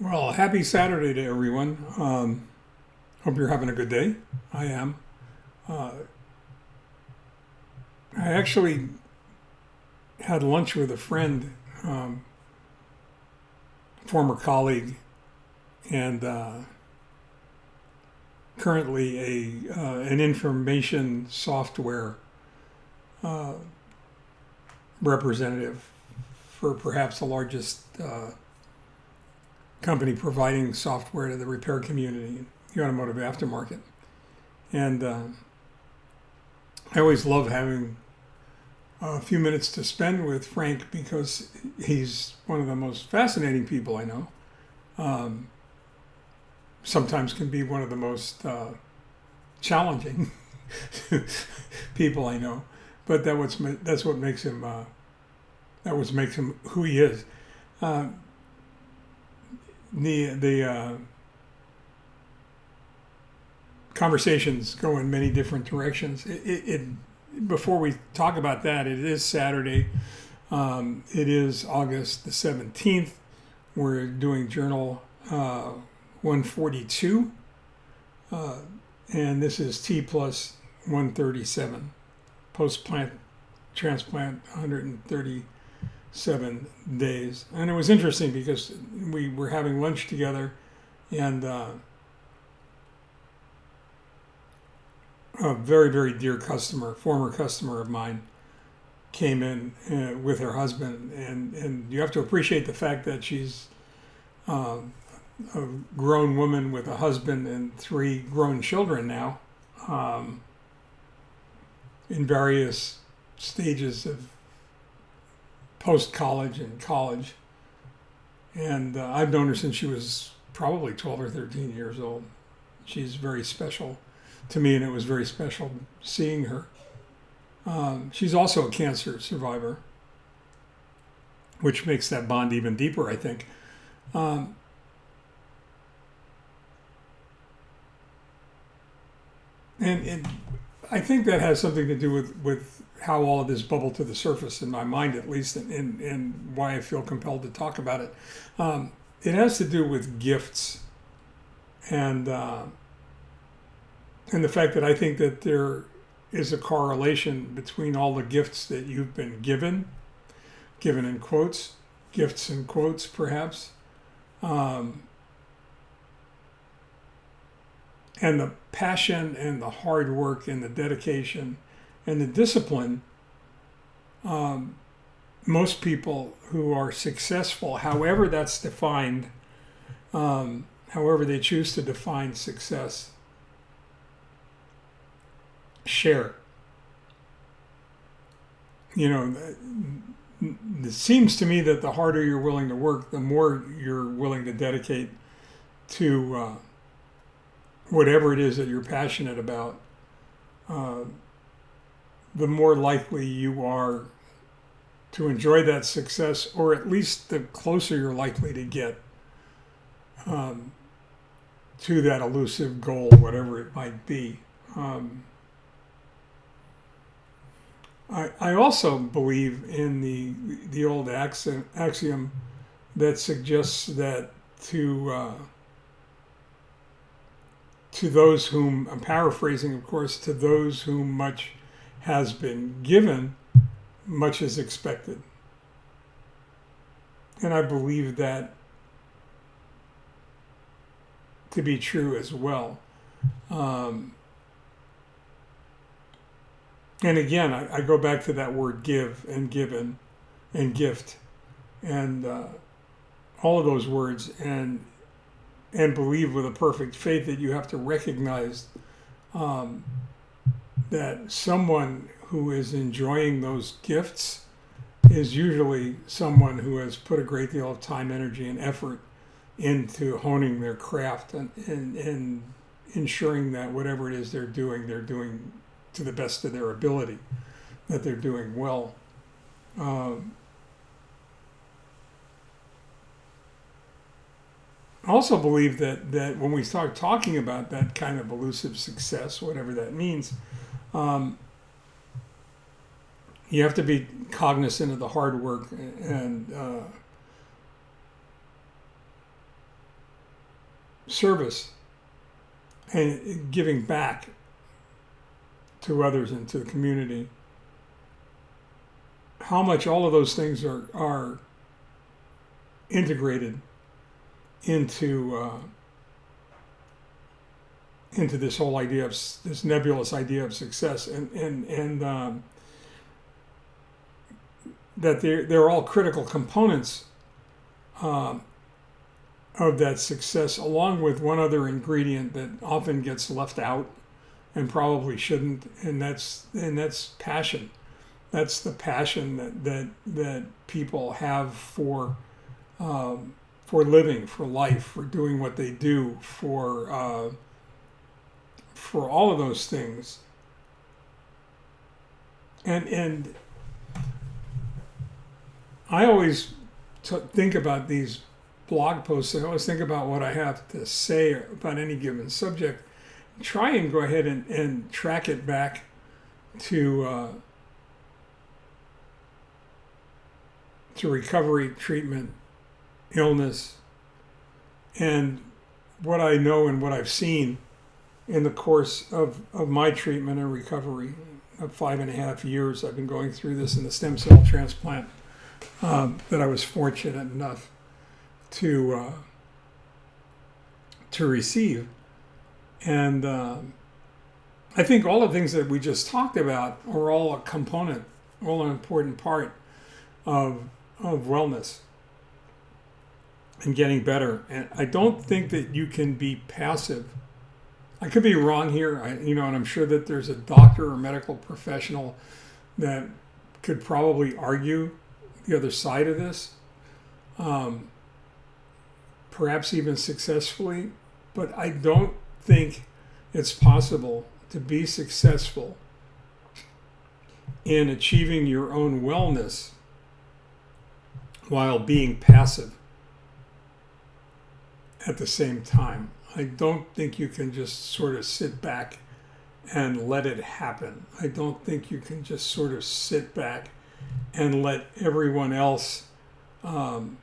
Well, happy Saturday to everyone. Hope you're having a good day. I am. Uh, I actually had lunch with a friend, former colleague, and currently an information software uh, representative for perhaps the largest company providing software to the repair community, the automotive aftermarket. And I always love having a few minutes to spend with Frank because he's one of the most fascinating people I know. Um, Sometimes can be one of the most challenging people I know, but that's what makes him who he is. Uh, the conversations go in many different directions. Before we talk about that, it is Saturday. It is August the 17th. We're doing Journal 142, and this is T plus 137, post plant transplant 137 days. And it was interesting because we were having lunch together, and a very, very dear customer, former customer of mine, came in with her husband. And you have to appreciate the fact that she's uh, a grown woman with a husband and three grown children now, um, in various stages of post college and college. And I've known her since she was probably 12 or 13 years old. She's very special to me, and it was very special seeing her. She's also a cancer survivor, which makes that bond even deeper, I think. Um, and I think that has something to do with how all of this bubbled to the surface in my mind, at least, and why I feel compelled to talk about it. It has to do with gifts and and the fact that I think that there is a correlation between all the gifts that you've been given in quotes, gifts in quotes, perhaps, um, and the passion and the hard work and the dedication and the discipline. Um, Most people who are successful, however that's defined, however they choose to define success, share. You know, it seems to me that the harder you're willing to work, the more you're willing to dedicate to whatever it is that you're passionate about, uh, the more likely you are to enjoy that success, or at least the closer you're likely to get um, to that elusive goal, whatever it might be. I also believe in the old axiom that suggests that to those whom, I'm paraphrasing, of course, to those whom much has been given, much is expected. And I believe that to be true as well. Um, and again, I go back to that word give and given and gift and all of those words, and believe with a perfect faith that you have to recognize um, that someone who is enjoying those gifts is usually someone who has put a great deal of time, energy, and effort into honing their craft and ensuring that whatever it is they're doing to the best of their ability, that they're doing well. Um, I also believe that when we start talking about that kind of elusive success, whatever that means, um, you have to be cognizant of the hard work and service and giving back to others and to the community, how much all of those things are integrated into this whole idea of this nebulous idea of success, and that they're all critical components of that success, along with one other ingredient that often gets left out and probably shouldn't, and that's passion. That's the passion that people have for living, for life, for doing what they do, for all of those things. And I always think about these blog posts. I always think about what I have to say about any given subject. Try and go ahead and track it back to recovery, treatment, illness, and what I know and what I've seen in the course of my treatment and recovery of 5.5 years. I've been going through this in the stem cell transplant that I was fortunate enough to receive. And I think all the things that we just talked about are all a component, all an important part of wellness and getting better. And I don't think that you can be passive. I could be wrong here, and I'm sure that there's a doctor or medical professional that could probably argue the other side of this, perhaps even successfully, but I don't think it's possible to be successful in achieving your own wellness while being passive at the same time. I don't think you can just sort of sit back and let it happen. I don't think you can just sort of sit back and let everyone else pardon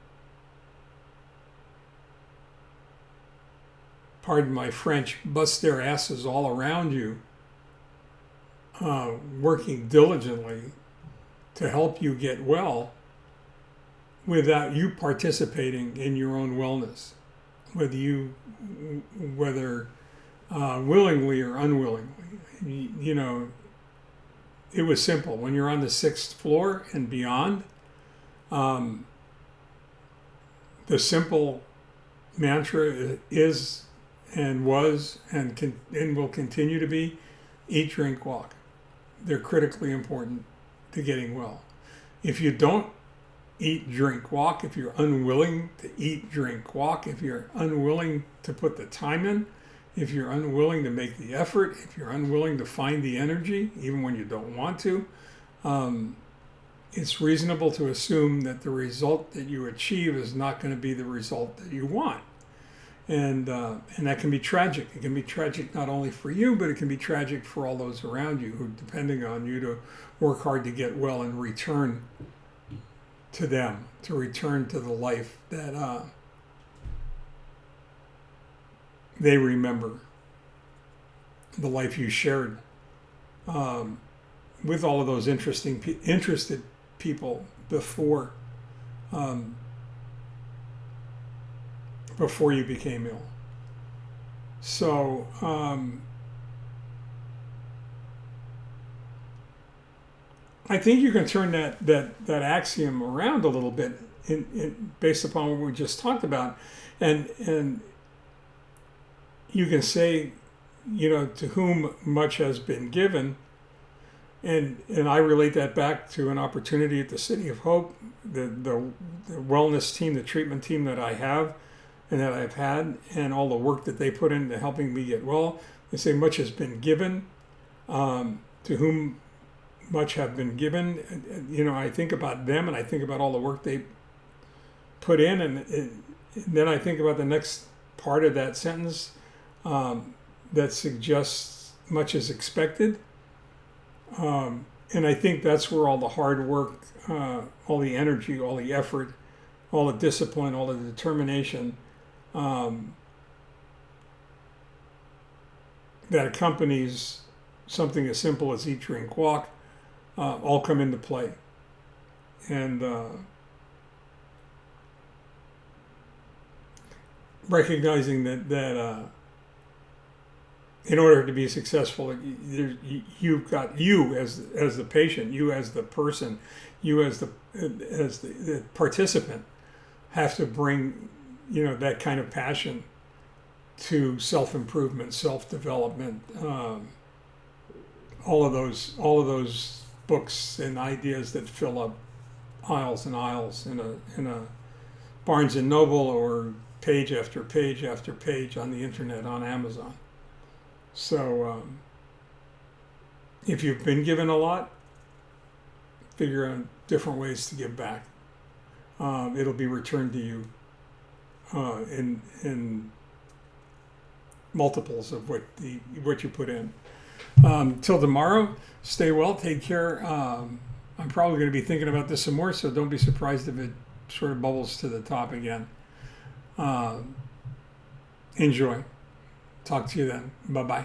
my French, bust their asses all around you, working diligently to help you get well without you participating in your own wellness, whether willingly or unwillingly. It was simple. When you're on the 6th floor and beyond, the simple mantra is and was and will continue to be: eat, drink, walk. They're critically important to getting well. If you don't eat, drink, walk, if you're unwilling to eat, drink, walk, if you're unwilling to put the time in, if you're unwilling to make the effort, if you're unwilling to find the energy, even when you don't want to, it's reasonable to assume that the result that you achieve is not going to be the result that you want. And that can be tragic. It can be tragic not only for you, but it can be tragic for all those around you who are depending on you to work hard to get well and return to them, to return to the life that they remember, the life you shared with all of those interested people before you became ill. So I think you can turn that axiom around a little bit based upon what we just talked about, and you can say, to whom much has been given, and I relate that back to an opportunity at the City of Hope, the wellness team, the treatment team that I have and that I've had, and all the work that they put into helping me get well. They say much has been given, to whom much have been given. I think about them and I think about all the work they put in, and then I think about the next part of that sentence that suggests much is expected. And I think that's where all the hard work, all the energy, all the effort, all the discipline, all the determination that accompanies something as simple as eat, drink, walk, all come into play. And recognizing that in order to be successful, you've got you as the patient, you as the person, you as the participant have to bring that kind of passion to self-improvement, self-development, all of those books and ideas that fill up aisles and aisles in a Barnes and Noble, or page after page after page on the internet, on Amazon. So if you've been given a lot, figure out different ways to give back. It'll be returned to you in multiples of what you put in. Till tomorrow, stay well, take care. I'm probably going to be thinking about this some more, so don't be surprised if it sort of bubbles to the top again. Enjoy. Talk to you then. Bye-bye.